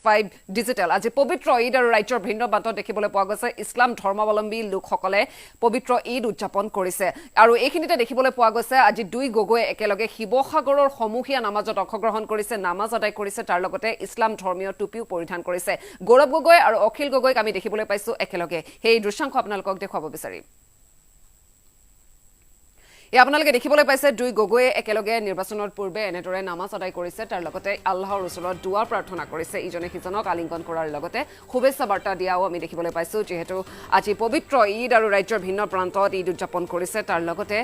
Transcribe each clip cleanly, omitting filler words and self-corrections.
Classified digital আজি পবিত্ৰ ঈদ আৰু ৰাজ্যৰ ভিন্ন প্ৰান্তত দেখিবলৈ পোৱা গৈছে ইছলাম ধৰ্মাৱলম্বী লোকসকলে পবিত্ৰ ঈদ উদযাপন কৰিছে আৰু এইখিনিতে দেখিবলৈ পোৱা গৈছে আজি দুই গগৈ একেলগে শিৱসাগৰৰ সমূহীয়া নামাজত অংশগ্ৰহণ কৰিছে নামাজ আদায় কৰিছে তাৰ লগতে ইছলাম ধৰ্মীয় টুপিও পৰিধান কৰিছে গৌৰৱ গগৈ আৰু অখিল গগৈক আমি দেখিবলৈ পাইছো একেলগে সেই দৃশ্যাংশ আপোনালোকক দেখুৱাব বিচাৰিম আপোনালোকে দেখিবলৈ পাইছে দুই গগৈয়ে একেলগে নিৰ্বাচনৰ পূৰ্বে এনেদৰে নামাজ আদায় কৰিছে তাৰ লগতে আল্লাহৰ ওচৰত দুৱা প্ৰাৰ্থনা কৰিছে ইজনে সিজনক আলিংগন কৰাৰ লগতে শুভেচ্ছা বাৰ্তা দিয়াও আমি দেখিবলৈ পাইছো যিহেতু আজি পবিত্ৰ ঈদ আৰু ৰাজ্যৰ ভিন্ন প্ৰান্তত ঈদ উদযাপন কৰিছে তাৰ লগতে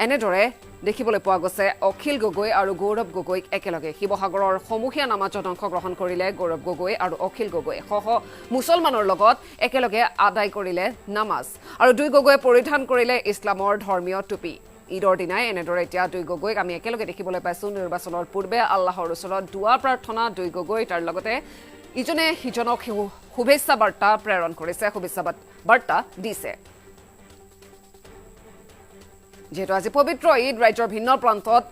এনেদৰে দেখিবলৈ পোৱা গৈছে অখিল গগৈ আৰু গৌৰৱ গগৈক একেলগে শিৱসাগৰৰ সমূহীয়া নামাজত অংশগ্ৰহণ কৰিলে গৌৰৱ গগৈ আৰু অখিল গগৈ সহ মুছলমানৰ লগত একেলগে আদায় কৰিলে নামাজ আৰু দুই গগৈয়ে পৰিধান কৰিলে ইছলামৰ ধৰ্মীয় টুপি ঈদৰ দিনাই এনেদৰে এতিয়া দুই গগৈক আমি একেলগে দেখিবলৈ পাইছো নিৰ্বাচনৰ পূৰ্বে আল্লাহৰ ওচৰত দুৱা প্ৰাৰ্থনা দুই গগৈ তাৰ লগতে ইজনে সিজনক শুভেচ্ছা বাৰ্তা প্ৰেৰণ কৰিছে শুভেচ্ছা বাৰ্তা দিছে যেহেতু আজি পবিত্ৰ ঈদ ৰাজ্যৰ ভিন্ন প্ৰান্তত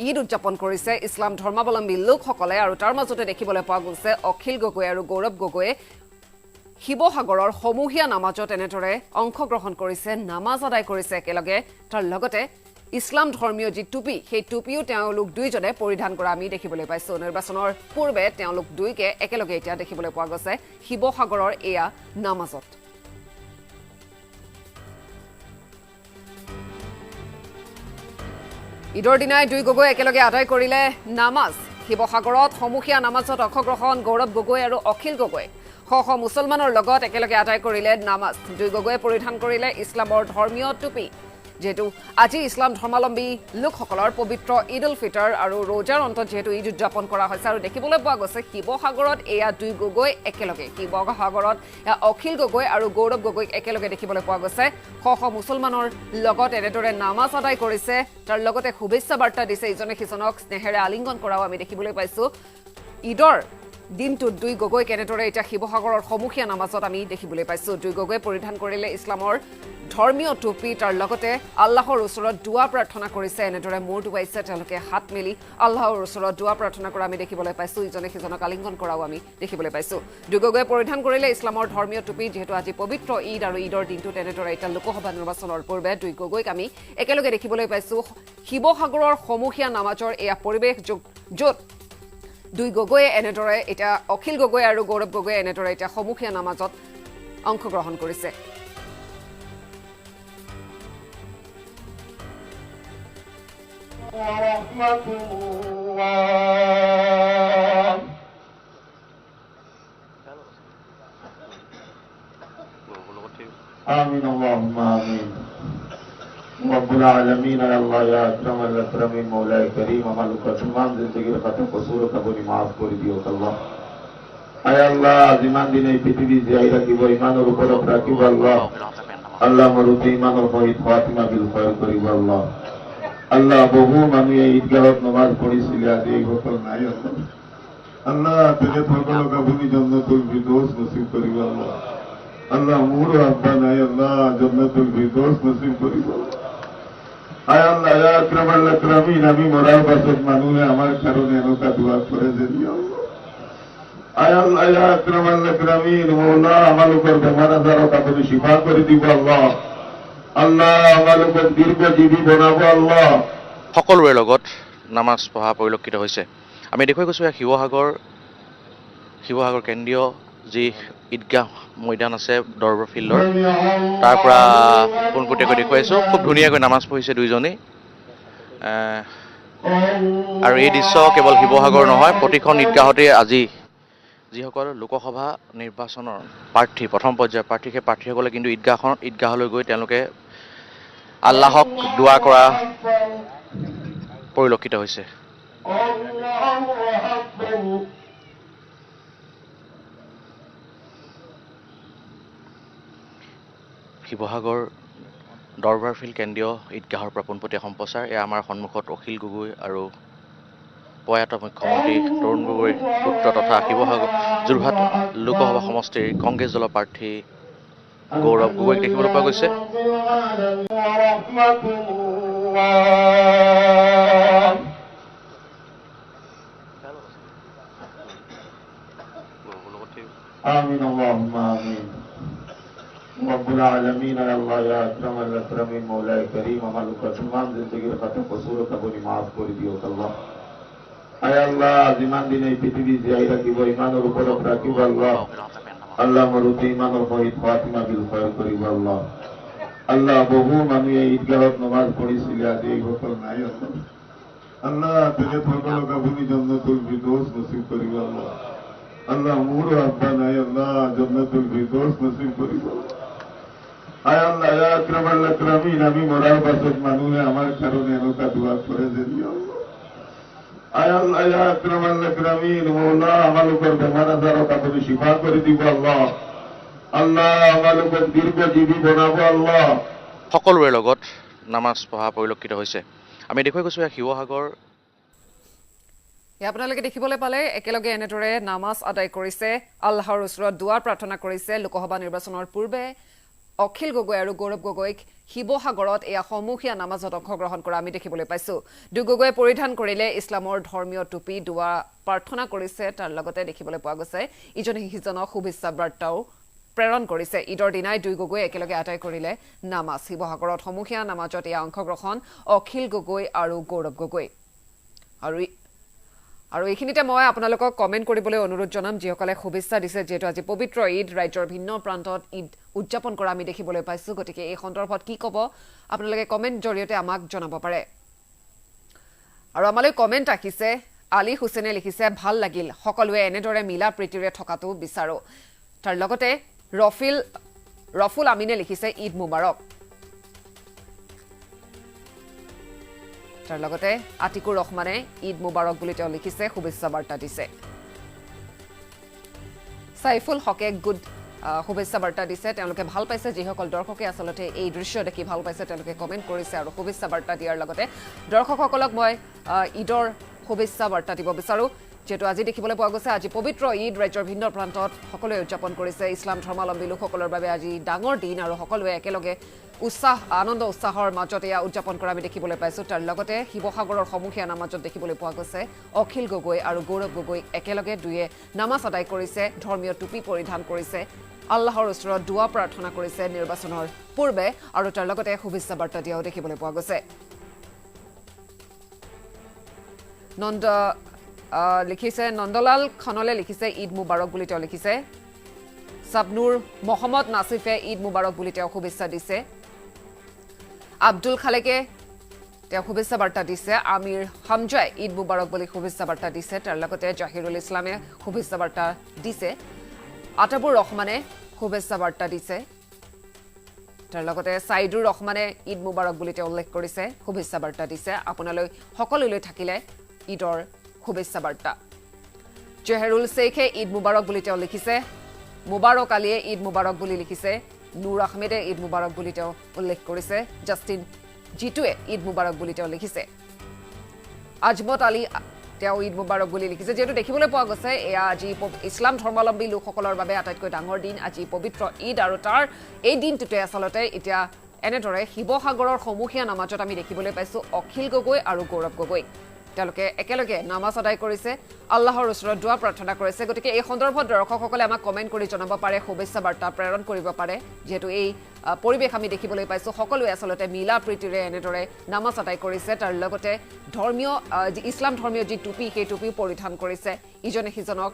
ঈদ উদযাপন কৰিছে ইছলাম ধৰ্মাৱলম্বী লোকসকলে আৰু তাৰ মাজতে দেখিবলৈ পোৱা গৈছে অখিল গগৈ আৰু গৌৰৱ গগৈয়ে শিৱসাগৰৰ সমূহীয়া নামাজত এনেদৰে অংশগ্ৰহণ কৰিছে নামাজ আদায় কৰিছে একেলগে তাৰ লগতে ইছলাম ধৰ্মীয় যি টুপি সেই টুপিও তেওঁলোক দুইজনে পৰিধান কৰা আমি দেখিবলৈ পাইছো নিৰ্বাচনৰ পূৰ্বে তেওঁলোক দুইকে একেলগে এতিয়া দেখিবলৈ পোৱা গৈছে শিৱসাগৰৰ এয়া নামাজত ঈদৰ দিনাই দুই গগৈ একেলগে আদায় কৰিলে নামাজ শিৱসাগৰত সমূহীয়া নামাজত অংশগ্ৰহণ গৌৰৱ গগৈ আৰু অখিল গগৈ সহ মুছলমানৰ লগত একেলগে আদায় কৰিলে নামাজ দুই গগৈয়ে পৰিধান কৰিলে ইছলামৰ ধৰ্মীয় টুপি যেহেতু আজি ইছলাম ধৰ্মাৱলম্বী লোকসকলৰ পবিত্ৰ ঈদ উল ফিতৰ আৰু ৰোজাৰ অন্তত যেহেতু ঈদ উদযাপন কৰা হৈছে আৰু দেখিবলৈ পোৱা গৈছে শিৱসাগৰত এয়া দুই গগৈ একেলগে শিৱসাগৰত অখিল গগৈ আৰু গৌৰৱ গগৈক একেলগে দেখিবলৈ পোৱা গৈছে সহ মুছলমানৰ লগত এনেদৰে নামাজ আদায় কৰিছে তাৰ লগতে শুভেচ্ছা বাৰ্তা দিছে ইজনে সিজনক স্নেহেৰে আলিংগন কৰাও আমি দেখিবলৈ পাইছো ঈদৰ দিনটোত দুই গগৈ কেনেদৰে এতিয়া শিৱসাগৰৰ সমূহীয়া নামাজত আমি দেখিবলৈ পাইছো দুই গগৈ পৰিধান কৰিলে ইছলামৰ ধৰ্মীয় টুপি তাৰ লগতে আল্লাহৰ ওচৰত দুৱা প্ৰাৰ্থনা কৰিছে এনেদৰে মূৰ ডুবাইছে তেওঁলোকে হাত মেলি আল্লাহৰ ওচৰত দুৱা প্ৰাৰ্থনা কৰা আমি দেখিবলৈ পাইছো ইজনে সিজনক আলিংগন কৰাও আমি দেখিবলৈ পাইছো দুই গগৈয়ে পৰিধান কৰিলে ইছলামৰ ধৰ্মীয় টুপি যিহেতু আজি পবিত্ৰ ঈদ আৰু ঈদৰ দিনটোত এনেদৰে এতিয়া লোকসভা নিৰ্বাচনৰ পূৰ্বে দুই গগৈক আমি একেলগে দেখিবলৈ পাইছো শিৱসাগৰৰ সমূহীয়া নামাজৰ এয়া পৰিৱেশ য'ত দুই গগৈয়ে এনেদৰে এতিয়া অখিল গগৈ আৰু গৌৰৱ গগৈয়ে এনেদৰে এতিয়া সমূহীয়া নামাজত অংশগ্ৰহণ কৰিছে آمين اللهم آمين رب العالمين يا الله يا أكرم الأكرمين مولاي كريم مالك تمام زندگی خطا قصور کبونی معاف করে দিও আল্লাহ আয় আল্লাহ জিমান দিন এই পৃথিবী জিয়াই রাখিব ঈমানের উপর রাখিব আল্লাহ আল্লাহ মরুতে ঈমানের সহিত ফাতিমা বিল খয়র করিব আল্লাহ আল্লাহ বহু মানুষ এই ঈদগাহত নামাজ পড়িছিল আজ এই ঘটল নাই আল্লাহ থেকে সকল কবুনি জান্নাতুল ফিরদৌস নসিব করিব আল্লাহ আল্লাহ মোর আব্বা নাই আল্লাহ জান্নাতুল ফিরদৌস নসিব করিব আয় আল্লাহ ইয়া আকরামাল আকরামিন আমি মরার পাছত মানুষে আমার কারণে এনেকা দোয়া করে যে আয় আল্লাহ ইয়া আকরামাল আকরামিন মওলা আমার উপর বেমার আজার আপনি শিফা করে দিব আল্লাহ আল্লাহ আমার উপর দীর্ঘজীবী বনাব আল্লাহ সকলোৰে লগত নামাজ পঢ়া পৰিলক্ষিত হৈছে আমি দেখুৱাই গৈছোঁ শিৱসাগৰ কেন্দ্ৰীয় যি ঈদগাহ মৈদান আছে দৰবাৰ ফিল্ডৰ তাৰ পৰা পোনপটীয়াকৈ দেখুৱাইছোঁ খুব ধুনীয়াকৈ নামাজ পঢ়িছে দুইজনেই আৰু এই দৃশ্য কেৱল শিৱসাগৰ নহয় প্ৰতিখন ঈদগাহতে আজি যিসকল লোকসভা নিৰ্বাচনৰ প্ৰাৰ্থী প্ৰথম পৰ্যায়ৰ প্ৰাৰ্থী সেই প্ৰাৰ্থীসকলে কিন্তু ঈদগাহলৈ গৈ তেওঁলোকে আল্লাহক দোৱা কৰা পৰিলক্ষিত হৈছে শিৱসাগৰ দৰবাৰ ফিল্ড কেন্দ্ৰীয় ঈদগাহৰ পৰা পোনপটীয়া সম্প্ৰচাৰ এয়া আমাৰ সন্মুখত অখিল গগৈ আৰু প্ৰয়াত মুখ্যমন্ত্ৰী তৰুণ গগৈৰ পুত্ৰ তথা শিৱসাগৰ যোৰহাট লোকসভা সমষ্টিৰ কংগ্ৰেছ দলৰ প্ৰাৰ্থী গৌৰৱ গগৈক দেখিবলৈ পোৱা গৈছে آمين اللهم آمين رب العالمين يا الله يا أكرم الأكرمين مولاي كريم আমালুক তমাম জিন্দেগির খাতা কসুর কাবুনি মাফ করে দিও আল্লাহ আয় আল্লাহ জীবন দিন এই পৃথিবী জিয়াই রাখিব ইমানের উপর রাখিব আল্লাহ আল্লাহ মরুতে ইমানের সহিত ফাতিমা বিল খয়র করিব আল্লাহ আল্লাহ বহু মানুষ এই ঈদগাহত নামাজ পড়িছিল আজি এই সকল নাই আল্লাহ তেখেত সকলক আপুনি জান্নাতুল ফিরদৌস নসিব করিব আল্লাহ আল্লাহ মোর আব্বা নাই আল্লাহ জান্নাতুল ফিরদৌস নসিব করিব আয় আল্লাহ ইয়া আকরামাল আকরামিন আমি মরার পাছত মানুহে আমার কারণে এনেকা দোয়া করে দেন আয় আল্লাহ ইয়া আকরামাল আকরামিন মওলা আমালুকর বেমার আজারত আপনি শিফা করে দিব আল্লাহ আল্লাহ আমালুকর দীর্ঘজীবী বনাব আল্লাহ সকলোৰে লগত নামাজ পঢ়া পৰিলক্ষিত হৈছে আমি দেখুৱাই গৈছোঁ শিৱসাগৰ আপোনালোকে দেখিবলৈ পালে একেলগে এনেদৰে নামাজ আদায় কৰিছে আল্লাহৰ ওচৰত দুৱাৰ প্ৰাৰ্থনা কৰিছে লোকসভা নিৰ্বাচনৰ পূৰ্বে অখিল গগৈ আৰু গৌৰৱ গগৈক শিৱসাগৰত এয়া সমূহীয়া নামাজত অংশগ্ৰহণ কৰা আমি দেখিবলৈ পাইছোঁ দুগগৈয়ে পৰিধান কৰিলে ইছলামৰ ধৰ্মীয় টুপি দুৱা প্ৰাৰ্থনা কৰিছে তাৰ লগতে দেখিবলৈ পোৱা গৈছে ইজনে সিজনক শুভেচ্ছা বাৰ্তাও প্ৰেৰণ কৰিছে ঈদৰ দিনাই দুই গগৈ একেলগে আদায় কৰিলে নামাজ শিৱসাগৰত সমূহীয়া নামাজত এয়া অংশগ্ৰহণ অখিল গগৈ আৰু গৌৰৱ গগৈ আৰু এইখিনিতে মই আপোনালোকক কমেণ্ট কৰিবলৈ অনুৰোধ জনাম যিসকলে শুভেচ্ছা দিছে যিহেতু আজি পবিত্ৰ ঈদ ৰাজ্যৰ ভিন্ন প্ৰান্তত ঈদ উদযাপন কৰা আমি দেখিবলৈ পাইছোঁ গতিকে এই সন্দৰ্ভত কি ক'ব আপোনালোকে কমেণ্ট জৰিয়তে আমাক জনাব পাৰে আৰু আমালৈ কমেণ্ট আহিছে আলী হুছেইনে লিখিছে ভাল লাগিল সকলোৱে এনেদৰে মিলা প্ৰীতিৰে থকাটো বিচাৰোঁ তাৰ লগতে ৰফুল আমিনে লিখিছে ঈদ মুবাৰক তাৰ লগতে আতিকুৰ ৰহমানে ঈদ মুবাৰক বুলি তেওঁ লিখিছে শুভেচ্ছা বাৰ্তা দিছে সাইফুল হকে গুড শুভেচ্ছা বাৰ্তা দিছে তেওঁলোকে ভাল পাইছে যিসকল দৰ্শকে আচলতে এই দৃশ্য দেখি ভাল পাইছে তেওঁলোকে কমেণ্ট কৰিছে আৰু শুভেচ্ছা বাৰ্তা দিয়াৰ লগতে দৰ্শকসকলক মই ঈদৰ শুভেচ্ছা বাৰ্তা দিব বিচাৰোঁ যেহেতু আজি দেখিবলৈ পোৱা গৈছে আজি পবিত্ৰ ঈদ ৰাজ্যৰ ভিন্ন প্ৰান্তত সকলোৱে উদযাপন কৰিছে ইছলাম ধৰ্মাৱলম্বী লোকসকলৰ বাবে আজি ডাঙৰ দিন আৰু সকলোৱে একেলগে আনন্দ উৎসাহৰ মাজত এয়া উদযাপন কৰা আমি দেখিবলৈ পাইছোঁ তাৰ লগতে শিৱসাগৰৰ সমূহীয়া নামাজত দেখিবলৈ পোৱা গৈছে অখিল গগৈ আৰু গৌৰৱ গগৈ একেলগে দুয়ে নামাজ আদায় কৰিছে ধৰ্মীয় টুপি পৰিধান কৰিছে আল্লাহৰ ওচৰত দুৱা প্ৰাৰ্থনা কৰিছে নিৰ্বাচনৰ পূৰ্বে আৰু তাৰ লগতে শুভেচ্ছা বাৰ্তা দিয়াও দেখিবলৈ পোৱা গৈছে লিখিছে নন্দলাল খনলে লিখিছে ঈদ মুবাৰক বুলি তেওঁ লিখিছে সাবনুৰ মহম্মদ নাছিফে ঈদ মুবাৰক বুলি তেওঁ শুভেচ্ছা দিছে আব্দুল খালেকে তেওঁ শুভেচ্ছা বাৰ্তা দিছে আমিৰ হামজাই ঈদ মুবাৰক বুলি শুভেচ্ছা বাৰ্তা দিছে তাৰ লগতে জাহিৰুল ইছলামে শুভেচ্ছা বাৰ্তা দিছে আতাবুৰ ৰহমানে শুভেচ্ছা বাৰ্তা দিছে তাৰ লগতে সাইদুৰ ৰহমানে ঈদ মুবাৰক বুলি তেওঁ উল্লেখ কৰিছে শুভেচ্ছা বাৰ্তা দিছে আপোনালৈ সকলোলৈ থাকিলে ঈদৰ শুভেচ্ছা বাৰ্তা জহেৰুল শেখে ঈদ মুবাৰক বুলি তেওঁ লিখিছে মুবাৰক আলীয়ে ঈদ মুবাৰক বুলি লিখিছে নুৰ আহমেদে ঈদ মুবাৰক বুলি তেওঁ উল্লেখ কৰিছে জাষ্টিন জিতুৱে ঈদ মুবাৰক বুলি তেওঁ লিখিছে আজমত আলী তেওঁ ঈদ মুবাৰক বুলি লিখিছে যেহেতু দেখিবলৈ পোৱা গৈছে এয়া আজি ইছলাম ধৰ্মাৱলম্বী লোকসকলৰ বাবে আটাইতকৈ ডাঙৰ দিন আজি পবিত্ৰ ঈদ আৰু তাৰ এই দিনটোতে আচলতে এতিয়া এনেদৰে শিৱসাগৰৰ সমূহীয়া নামাজত আমি দেখিবলৈ পাইছোঁ অখিল গগৈ আৰু গৌৰৱ গগৈ তেওঁলোকে একেলগে নামাজ আদায় কৰিছে আল্লাহৰ ওচৰত দুৱা প্ৰাৰ্থনা কৰিছে গতিকে এই সন্দৰ্ভত দৰ্শকসকলে আমাক কমেণ্ট কৰি জনাব পাৰে শুভেচ্ছা বাৰ্তা প্ৰেৰণ কৰিব পাৰে যেহেতু এই পৰিৱেশ আমি দেখিবলৈ পাইছোঁ সকলোৱে আচলতে মিলা প্ৰীতিৰে এনেদৰে নামাজ আদায় কৰিছে তাৰ লগতে ধৰ্মীয় ইছলাম ধৰ্মীয় যি টুপি সেই টুপি পৰিধান কৰিছে ইজনে সিজনক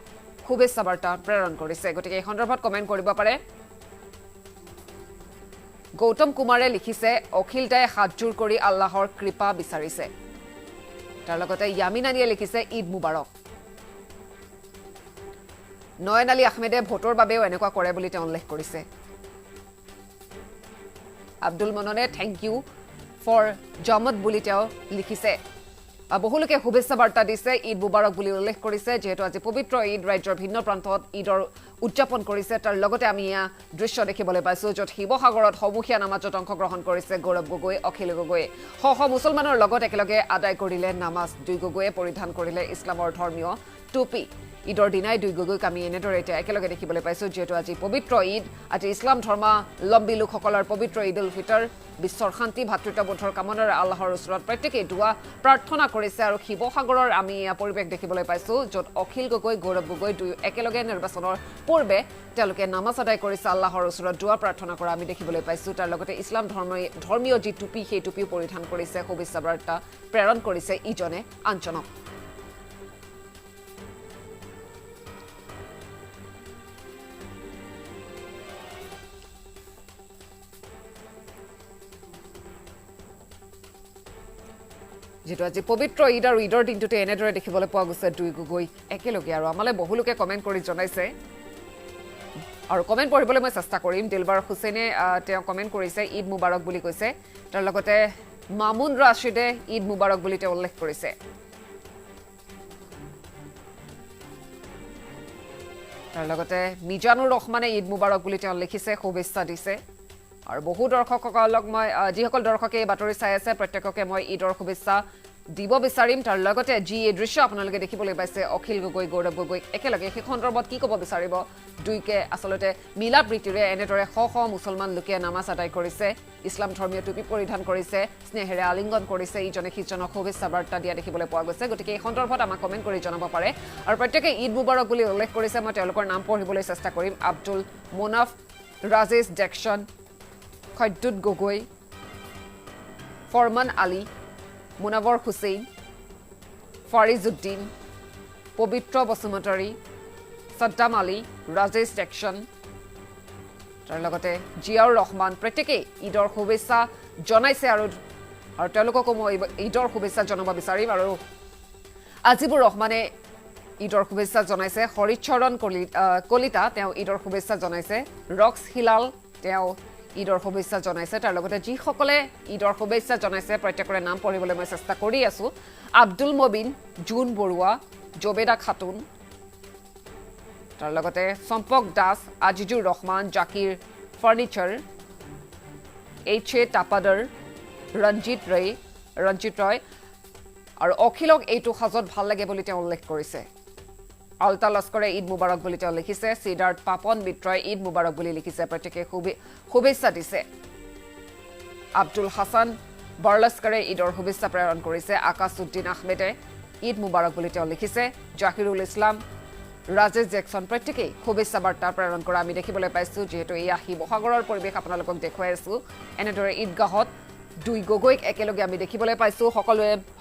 শুভেচ্ছা বাৰ্তা প্ৰেৰণ কৰিছে গতিকে এই সন্দৰ্ভত কমেণ্ট কৰিব পাৰে গৌতম কুমাৰে লিখিছে অখিলতাই হাতজোৰ কৰি আল্লাহৰ কৃপা বিচাৰিছে তাৰ লগতে ইয়ামিন আলীয়ে লিখিছে ঈদ মুবাৰক নয়ন আলী আহমেদে ভোটৰ বাবেও এনেকুৱা কৰে বুলি তেওঁ উল্লেখ কৰিছে আব্দুল মননে থেংক ইউ ফৰ জমত বুলি তেওঁ লিখিছে বহুলোকে শুভেচ্ছা বাৰ্তা দিছে ঈদ মুবাৰক বুলি উল্লেখ কৰিছে যেহেতু আজি পবিত্ৰ ঈদ ৰাজ্যৰ ভিন্ন প্ৰান্তত ঈদৰ উদযাপন কৰিছে তাৰ লগতে আমি এয়া দৃশ্য দেখিবলৈ পাইছোঁ য'ত শিৱসাগৰত সমূহীয়া নামাজত অংশগ্ৰহণ কৰিছে গৌৰৱ গগৈ অখিল গগৈয়ে শ মুছলমানৰ লগত একেলগে আদায় কৰিলে নামাজ দুই গগৈয়ে পৰিধান কৰিলে ইছলামৰ ধৰ্মীয় টুপি ঈদৰ দিনাই দুই গগৈক আমি এনেদৰে এতিয়া একেলগে দেখিবলৈ পাইছোঁ যিহেতু আজি পবিত্ৰ ঈদ আজি ইছলাম ধৰ্মাৱলম্বী লোকসকলৰ পবিত্ৰ ঈদ উল ফিতৰ বিশ্বৰ শান্তি ভাতৃত্ববোধৰ কামনাৰে আল্লাহৰ ওচৰত প্ৰত্যেকেই দুৱা প্ৰাৰ্থনা কৰিছে আৰু শিৱসাগৰৰ আমি পৰিৱেশ দেখিবলৈ পাইছোঁ য'ত অখিল গগৈ গৌৰৱ গগৈ দুয়ো একেলগে নিৰ্বাচনৰ পূৰ্বে তেওঁলোকে নামাজ আদায় কৰিছে আল্লাহৰ ওচৰত দুৱা প্ৰাৰ্থনা কৰা আমি দেখিবলৈ পাইছোঁ তাৰ লগতে ইছলাম ধৰ্মীয় যি টুপি সেই টুপিও পৰিধান কৰিছে শুভেচ্ছা বাৰ্তা প্ৰেৰণ কৰিছে ইজনে আনজনক যেটো আজি পবিত্ৰ ঈদ আৰু ঈদৰ দিনটোতে এনেদৰে দেখিবলৈ পোৱা গৈছে দুই গগৈ একেলগে আৰু আমালৈ বহুলোকে কমেণ্ট কৰি জনাইছে আৰু কমেণ্ট পঢ়িবলৈ মই চেষ্টা কৰিম দিলবাৰ হুছেইনে তেওঁ কমেণ্ট কৰিছে ঈদ মুবাৰক বুলি কৈছে তাৰ লগতে মামুন ৰাছিদে ঈদ মুবাৰক বুলি তেওঁ উল্লেখ কৰিছে তাৰ লগতে মিজানুৰ ৰহমানে ঈদ মুবাৰক বুলি তেওঁ লিখিছে শুভেচ্ছা দিছে আৰু বহু দৰ্শকসকলক মই যিসকল দৰ্শকে এই বাতৰি চাই আছে প্ৰত্যেককে মই ঈদৰ শুভেচ্ছা দিব বিচাৰিম তাৰ লগতে যি এই দৃশ্য আপোনালোকে দেখিবলৈ পাইছে অখিল গগৈ গৌৰৱ গগৈ একেলগে সেই সন্দৰ্ভত কি ক'ব বিচাৰিব দুইকে আচলতে মিলা প্ৰীতিৰে এনেদৰে শ শ মুছলমান লোকে নামাজ আদায় কৰিছে ইছলাম ধৰ্মীয় টুপি পৰিধান কৰিছে স্নেহেৰে আলিংগন কৰিছে ইজনে সিজনক শুভেচ্ছা বাৰ্তা দিয়া দেখিবলৈ পোৱা গৈছে গতিকে এই সন্দৰ্ভত আমাক কমেণ্ট কৰি জনাব পাৰে আৰু প্ৰত্যেকে ঈদ মুবাৰক বুলি উল্লেখ কৰিছে মই তেওঁলোকৰ নাম পঢ়িবলৈ চেষ্টা কৰিম আব্দুল মোনাফ ৰাজেশ জেকচন খদ্দুত গগৈ ফৰমান আলী মুনাৱৰ হুছেইন ফাৰিজুদ্দিন পবিত্ৰ বসুমতাৰী সদ্দাম আলী ৰাজেশ জেকচন তাৰ লগতে জিয়াউৰ ৰহমান প্ৰত্যেকেই ঈদৰ শুভেচ্ছা জনাইছে আৰু তেওঁলোককো মই ঈদৰ শুভেচ্ছা জনাব বিচাৰিম আৰু আজিবুৰ ৰহমানে ঈদৰ শুভেচ্ছা জনাইছে হৰিচৰণ কলিতা তেওঁ ঈদৰ শুভেচ্ছা জনাইছে ৰক্স হিলাল তেওঁ ঈদৰ শুভেচ্ছা জনাইছে তাৰ লগতে যিসকলে ঈদৰ শুভেচ্ছা জনাইছে প্ৰত্যেকৰে নাম পঢ়িবলৈ মই চেষ্টা কৰি আছোঁ আব্দুল মবিন জুন বৰুৱা জবেদা খাতুন তাৰ লগতে সম্পক Das Azizur Rahman Zakir furniture H A Tapadar Ranjit Roy আৰু অখিলক এইটো সাজত ভাল লাগে বুলি তেওঁ উল্লেখ কৰিছে আলতা লস্কৰে ঈদ মুবাৰক বুলি তেওঁ লিখিছে সিদ্ধাৰ্থ পাপন মিত্ৰই ঈদ মুবাৰক বুলি লিখিছে প্ৰত্যেকে শুভেচ্ছা দিছে আব্দুল হাছান বৰলস্কৰে ঈদৰ শুভেচ্ছা প্ৰেৰণ কৰিছে আকাশউদ্দিন আহমেদে ঈদ মুবাৰক বুলি তেওঁ লিখিছে জাকিৰুল ইছলাম ৰাজেশ জেকচন প্ৰত্যেকেই শুভেচ্ছা বাৰ্তা প্ৰেৰণ কৰা আমি দেখিবলৈ পাইছোঁ যিহেতু এই শিৱসাগৰৰ পৰিৱেশ আপোনালোকক দেখুৱাই আছোঁ এনেদৰে ঈদগাহত দুই গগৈক একেলগে আমি দেখিবলৈ পাইছোঁ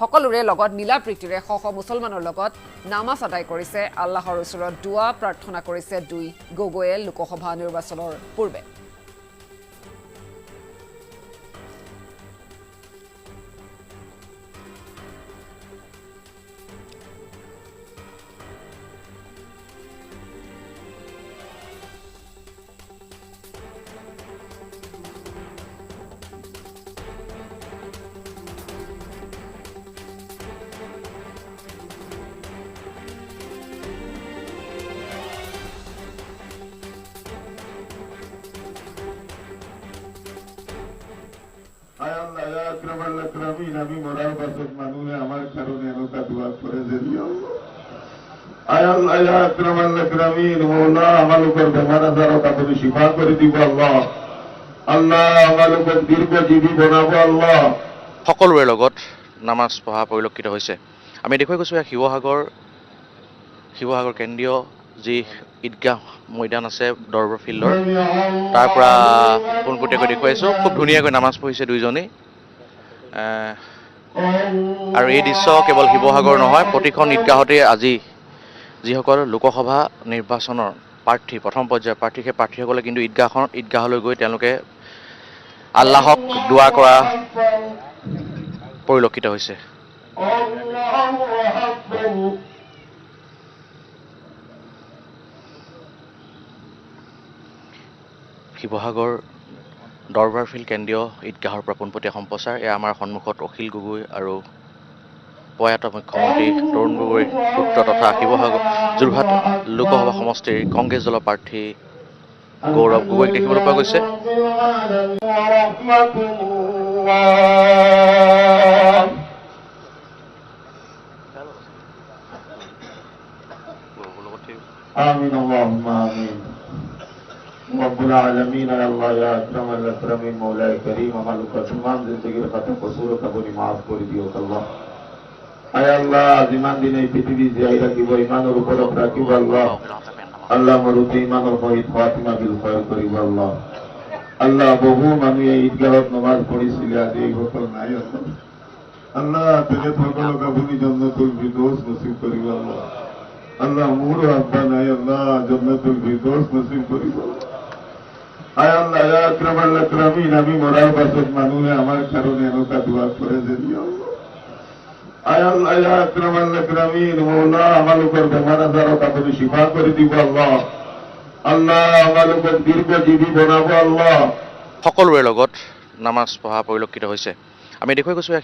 সকলোৰে লগত মিলা প্ৰীতিৰে শ শ মুছলমানৰ লগত নামাজ আদায় কৰিছে আল্লাহৰ ওচৰত দুৱা প্ৰাৰ্থনা কৰিছে দুই গগৈয়ে লোকসভা নিৰ্বাচনৰ পূৰ্বে আমি মৰাৰ পাছত মানুহে আমাৰ কাৰণে এনেকা দোয়া কৰে দেবি আল্লাহ মৌলা আমালোকৰ বেমাৰ আজাৰত আপুনি শিফা কৰি দিব আল্লাহ আল্লাহ আমালোকক দীৰ্ঘজীৱী বনাব আল্লাহ সকলোৰে লগত নামাজ পঢ়া পৰিলক্ষিত হৈছে আমি দেখুৱাই গৈছোঁ শিৱসাগৰ কেন্দ্ৰীয় যি ঈদগাহ মৈদান আছে দৰবাৰ ফিল্ডৰ তাৰ পৰা পোনপটীয়াকৈ দেখুৱাইছোঁ খুব ধুনীয়াকৈ নামাজ পঢ়িছে দুইজনেই আৰু এই দৃশ্য কেৱল শিৱসাগৰ নহয় প্ৰতিখন ঈদগাহতে আজি যিসকল লোকসভা নিৰ্বাচনৰ প্ৰাৰ্থী প্ৰথম পৰ্যায়ৰ প্ৰাৰ্থী সেই প্ৰাৰ্থীসকলে কিন্তু ঈদগাহলৈ গৈ তেওঁলোকে আল্লাহক দোৱা কৰা পৰিলক্ষিত হৈছে শিৱসাগৰ দৰবাৰ ফিল্ড কেন্দ্ৰীয় ঈদগাহৰ পৰা পোনপটীয়া সম্প্ৰচাৰ এয়া আমাৰ সন্মুখত অখিল গগৈ আৰু প্ৰয়াত মুখ্যমন্ত্ৰী তৰুণ গগৈৰ পুত্ৰ তথা শিৱসাগৰ যোৰহাট লোকসভা সমষ্টিৰ কংগ্ৰেছ দলৰ প্ৰাৰ্থী গৌৰৱ গগৈক দেখিবলৈ পোৱা গৈছে آمين اللهم آمين رب العالمین اے اللہ یا اکرم الاکرمین مولا کریم مالک تمام জিন্দেগীর কথা কসুর কাবনি মাফ করে দিও আল্লাহ আয় আল্লাহ জীবন দিন এই পৃথিবী জিয়াই রাখিব ইমানের উপর রাখিব আল্লাহ আল্লাহ মরুতে ইমানের সহিত ফাতিমা বিল খয়র করিব আল্লাহ আল্লাহ বহু মানুষ এই ঈদগাহত নামাজ পড়িছিল আজি এই সকল নাই আল্লাহ আল্লাহ তেনে সকলক আপুনি জান্নাতুল ফিরদৌস নসিব করিব আল্লাহ আল্লাহ মোর আব্বা নাই আল্লাহ জান্নাতুল ফিরদৌস নসিব করিব আয় আল্লাহ ইয়া আকরামাল আকরামিন আমি মরার পাছত মানুহে আমার কারণে এনেকা দোয়া করে যে আয় আল্লাহ ইয়া আকরামাল আকরামিন মওলা আমালুকর বেমার আজারত আপনি শিফা করে দিব আল্লাহ আল্লাহ আমালুকর দীর্ঘজীবী বনাবো আল্লাহ সকলোৰে লগত নামাজ পঢ়া পৰিলক্ষিত হৈছে আমি দেখুৱাই গৈছোঁ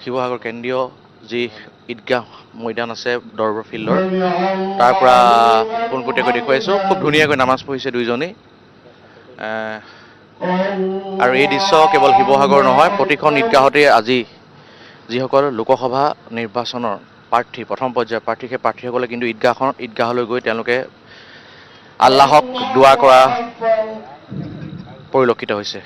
শিৱসাগৰ কেন্দ্ৰীয় যি ঈদগাহ মৈদান আছে দৰবাৰ ফিল্ডৰ তাৰ পৰা পোনপটীয়াকৈ দেখুৱাইছোঁ খুব ধুনীয়াকৈ নামাজ পঢ়িছে দুইজনেই আৰু এই দৃশ্য কেৱল শিৱসাগৰ নহয় প্ৰতিখন ঈদগাহতে আজি যিসকল লোকসভা নিৰ্বাচনৰ প্ৰাৰ্থী প্ৰথম পৰ্যায়ৰ প্ৰাৰ্থী সেই প্ৰাৰ্থীসকলে কিন্তু ঈদগাহলৈ গৈ তেওঁলোকে আল্লাহক দোৱা কৰা পৰিলক্ষিত হৈছে।